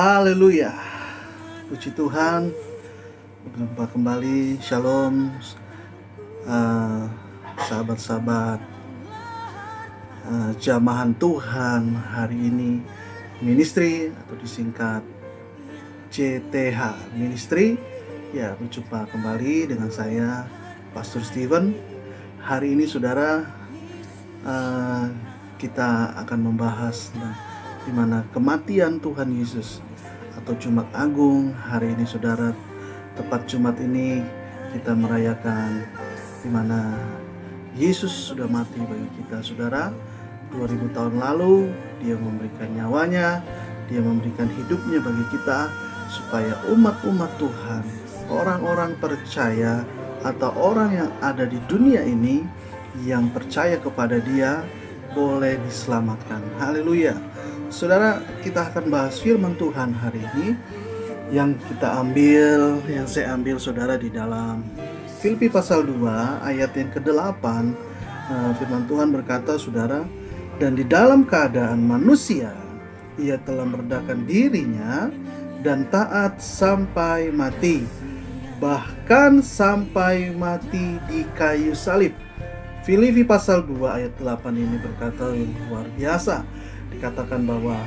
Haleluya, puji Tuhan, berjumpa kembali. Shalom, sahabat-sahabat jamahan Tuhan. Hari ini ministry atau disingkat CTH Ministry. Ya, berjumpa kembali dengan saya, Pastor Steven. Hari ini saudara, kita akan membahas di mana kematian Tuhan Yesus atau Jumat Agung. Hari ini saudara, tepat Jumat ini kita merayakan di mana Yesus sudah mati bagi kita saudara. 2000 tahun lalu Dia memberikan nyawanya, Dia memberikan hidupnya bagi kita supaya umat-umat Tuhan, orang-orang percaya atau orang yang ada di dunia ini yang percaya kepada Dia boleh diselamatkan. Haleluya. Saudara, kita akan bahas firman Tuhan hari ini yang saya ambil saudara di dalam Filipi pasal 2 ayat yang ke-8. Firman Tuhan berkata saudara, dan di dalam keadaan manusia ia telah merendahkan dirinya dan taat sampai mati, bahkan sampai mati di kayu salib. Filipi pasal 2 ayat 8 ini berkata yang luar biasa. Dikatakan bahwa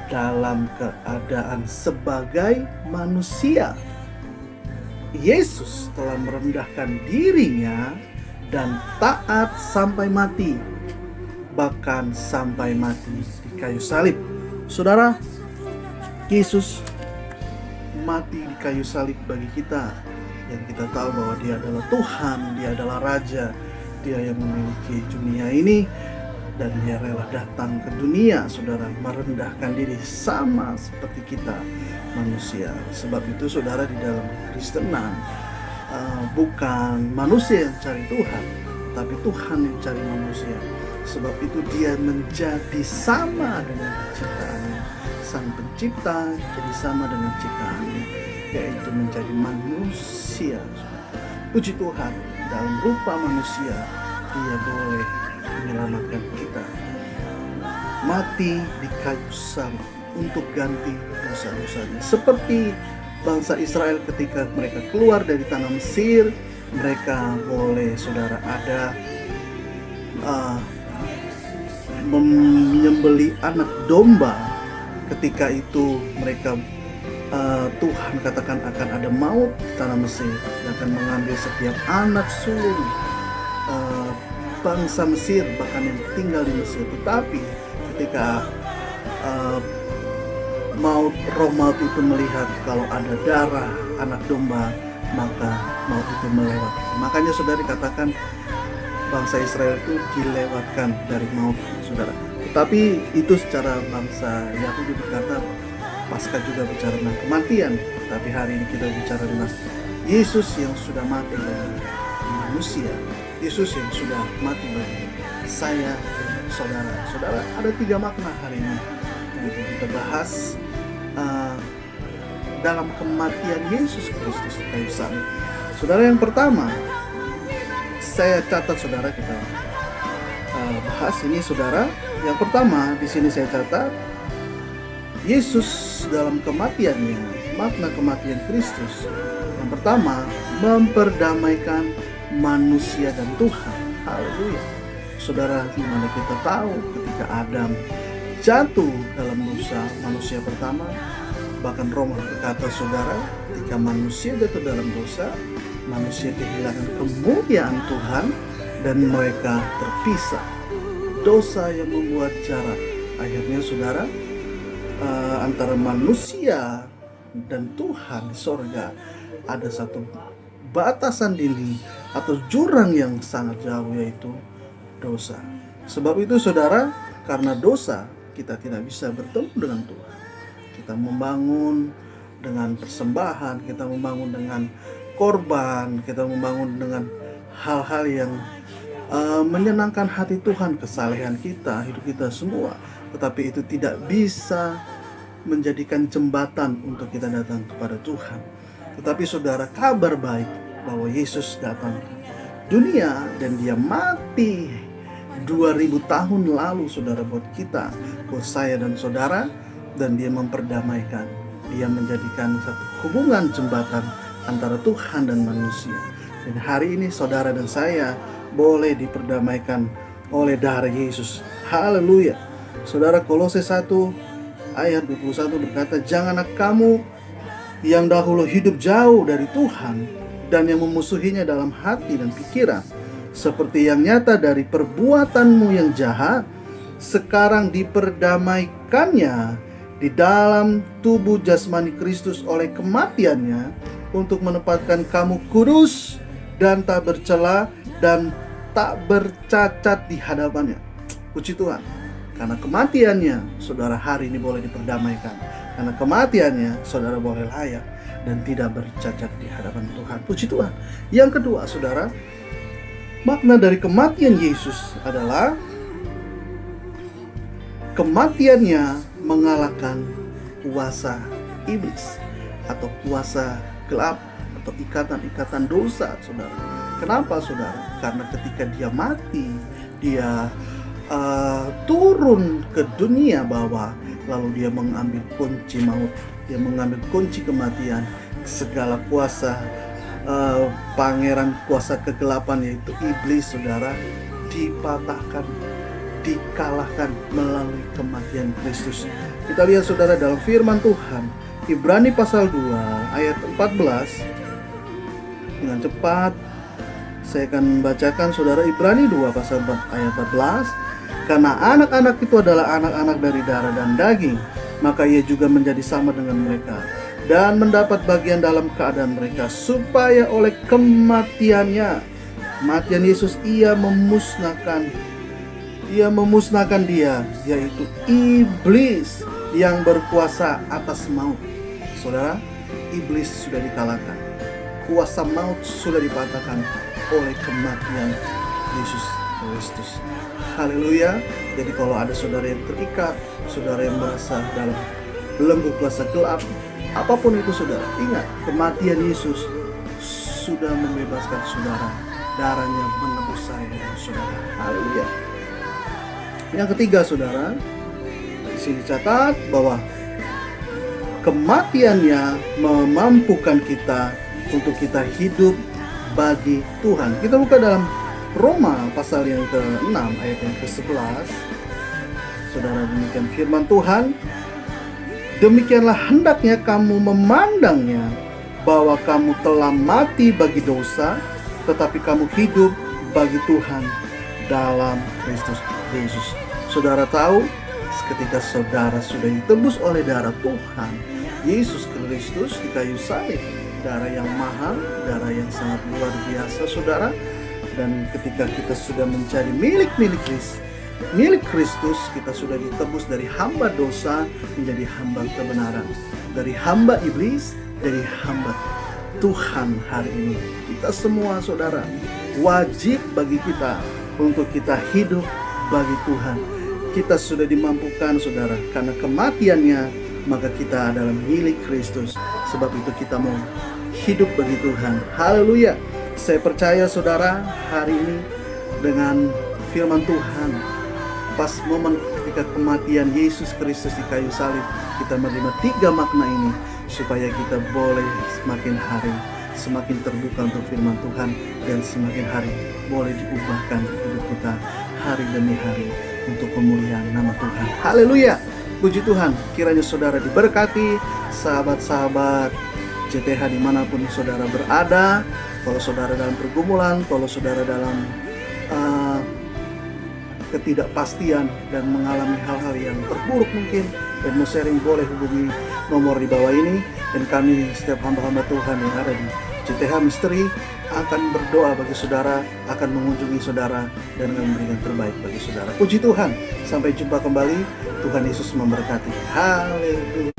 dalam keadaan sebagai manusia, Yesus telah merendahkan dirinya dan taat sampai mati, bahkan sampai mati di kayu salib. Saudara, Yesus mati di kayu salib bagi kita, yang kita tahu bahwa Dia adalah Tuhan, Dia adalah Raja, Dia yang memiliki dunia ini, dan Dia rela datang ke dunia saudara, merendahkan diri sama seperti kita manusia. Sebab itu saudara, di dalam Kristenan bukan manusia yang cari Tuhan, tapi Tuhan yang cari manusia. Sebab itu Dia menjadi sama dengan ciptaannya. Sang pencipta jadi sama dengan ciptaannya, yaitu menjadi manusia. Puji Tuhan, dalam rupa manusia Dia boleh menyelamatkan kita, mati di kayu salib untuk ganti dosa-dosanya. Seperti bangsa Israel ketika mereka keluar dari tanah Mesir, mereka boleh saudara ada menyembeli anak domba. Ketika itu mereka Tuhan katakan akan ada maut di tanah Mesir, dan akan mengambil setiap anak sulung bangsa Mesir, bahkan yang tinggal di Mesir. Tetapi ketika roh maut itu melihat kalau ada darah anak domba, maka maut itu melewati. Makanya saudara dikatakan bangsa Israel itu dilewatkan dari maut saudara. Tetapi itu secara bangsa Yahudi berkata, Paskah juga bicara tentang kematian. Tapi hari ini kita bicara tentang Yesus yang sudah mati bagi manusia, Yesus yang sudah mati bagi saya dan saudara. Saudara, ada 3 makna hari ini yang kita bahas dalam kematian Yesus Kristus di kayu salib. Saudara, yang pertama saya catat saudara, kita bahas ini saudara. Yang pertama di sini saya catat, Yesus dalam kematiannya, makna kematian Kristus. Yang pertama, memperdamaikan manusia dan Tuhan. Haleluya. Saudara, dimana kita tahu ketika Adam jatuh dalam dosa, manusia pertama, bahkan Roma berkata saudara, ketika manusia jatuh dalam dosa, manusia kehilangan kemuliaan Tuhan dan mereka terpisah. Dosa yang membuat jarak. Akhirnya saudara, antara manusia dan Tuhan di sorga ada satu batasan dinding atau jurang yang sangat jauh, yaitu dosa. Sebab itu saudara, karena dosa kita tidak bisa bertemu dengan Tuhan. Kita membangun dengan persembahan, kita membangun dengan korban, kita membangun dengan hal-hal yang menyenangkan hati Tuhan, kesalehan kita, hidup kita semua. Tetapi itu tidak bisa menjadikan jembatan untuk kita datang kepada Tuhan. Tetapi saudara, kabar baik bahwa Yesus datang ke dunia dan Dia mati 2000 tahun lalu saudara, buat kita, buat saya dan saudara, dan Dia memperdamaikan Dia menjadikan satu hubungan jembatan antara Tuhan dan manusia. Dan hari ini saudara dan saya boleh diperdamaikan oleh darah Yesus. Haleluya. Saudara, Kolose 1 ayat 21 berkata, janganlah kamu yang dahulu hidup jauh dari Tuhan dan yang memusuhinya dalam hati dan pikiran, seperti yang nyata dari perbuatanmu yang jahat, sekarang diperdamaikannya di dalam tubuh jasmani Kristus oleh kematiannya, untuk menempatkan kamu kudus dan tak bercela dan tak bercacat di hadapannya. Puji Tuhan, karena kematiannya saudara hari ini boleh diperdamaikan. Karena kematiannya saudara boleh layak dan tidak bercacat di hadapan Tuhan. Puji Tuhan. Yang kedua saudara, makna dari kematian Yesus adalah kematiannya mengalahkan kuasa iblis atau kuasa gelap atau ikatan-ikatan dosa, saudara. Kenapa, saudara? Karena ketika dia mati, dia turun ke dunia bawah, lalu dia mengambil kunci maut, dia mengambil kunci kematian, segala kuasa pangeran kuasa kegelapan yaitu iblis, saudara, dipatahkan, dikalahkan melalui kematian Kristus. Kita lihat saudara dalam firman Tuhan, Ibrani pasal 2 ayat 14. Dengan cepat saya akan membacakan saudara, Ibrani 2 pasal 4 ayat 14. Karena anak-anak itu adalah anak-anak dari darah dan daging, maka ia juga menjadi sama dengan mereka dan mendapat bagian dalam keadaan mereka, supaya oleh kematiannya, kematian Yesus, ia memusnahkan dia, yaitu iblis yang berkuasa atas maut. Saudara, iblis sudah dikalahkan, kuasa maut sudah dipatahkan oleh kematian Yesus Kristus. Haleluya. Jadi kalau ada saudara yang terikat, saudara yang merasa dalam belenggu kuasa gelap, apapun itu saudara, ingat kematian Yesus sudah membebaskan saudara. Darahnya menebus saya dan saudara. Haleluya. Yang ketiga saudara, di sini catat bahwa kematiannya memampukan kita untuk kita hidup bagi Tuhan. Kita buka dalam Roma pasal yang ke-6 ayat yang ke-11. Saudara, demikian firman Tuhan, demikianlah hendaknya kamu memandangnya, bahwa kamu telah mati bagi dosa, tetapi kamu hidup bagi Tuhan dalam Kristus Yesus. Saudara tahu, ketika saudara sudah ditebus oleh darah Tuhan Yesus Kristus di kayu salib, darah yang mahal, darah yang sangat luar biasa saudara. Dan ketika kita sudah menjadi milik Kristus, kita sudah ditebus dari hamba dosa menjadi hamba kebenaran, dari hamba iblis, dari hamba Tuhan. Hari ini kita semua saudara, wajib bagi kita untuk kita hidup bagi Tuhan. Kita sudah dimampukan saudara, karena kematiannya maka kita adalah milik Kristus. Sebab itu kita mau hidup bagi Tuhan. Haleluya. Saya percaya saudara, hari ini dengan firman Tuhan, pas momen ketika kematian Yesus Kristus di kayu salib, kita menerima 3 makna ini, supaya kita boleh semakin hari semakin terbuka untuk firman Tuhan, dan semakin hari boleh diubahkan hidup kita hari demi hari untuk pemulihan nama Tuhan. Haleluya. Puji Tuhan, kiranya saudara diberkati, sahabat-sahabat JTH dimanapun saudara berada. Kalau saudara dalam pergumulan, kalau saudara dalam ketidakpastian dan mengalami hal-hal yang terburuk mungkin, dan mau sharing, boleh hubungi nomor di bawah ini. Dan kami setiap hamba-hamba Tuhan yang ada di JTH Misteri akan berdoa bagi saudara, akan mengunjungi saudara, dan akan memberikan terbaik bagi saudara. Puji Tuhan, sampai jumpa kembali. Tuhan Yesus memberkati. Haleluya.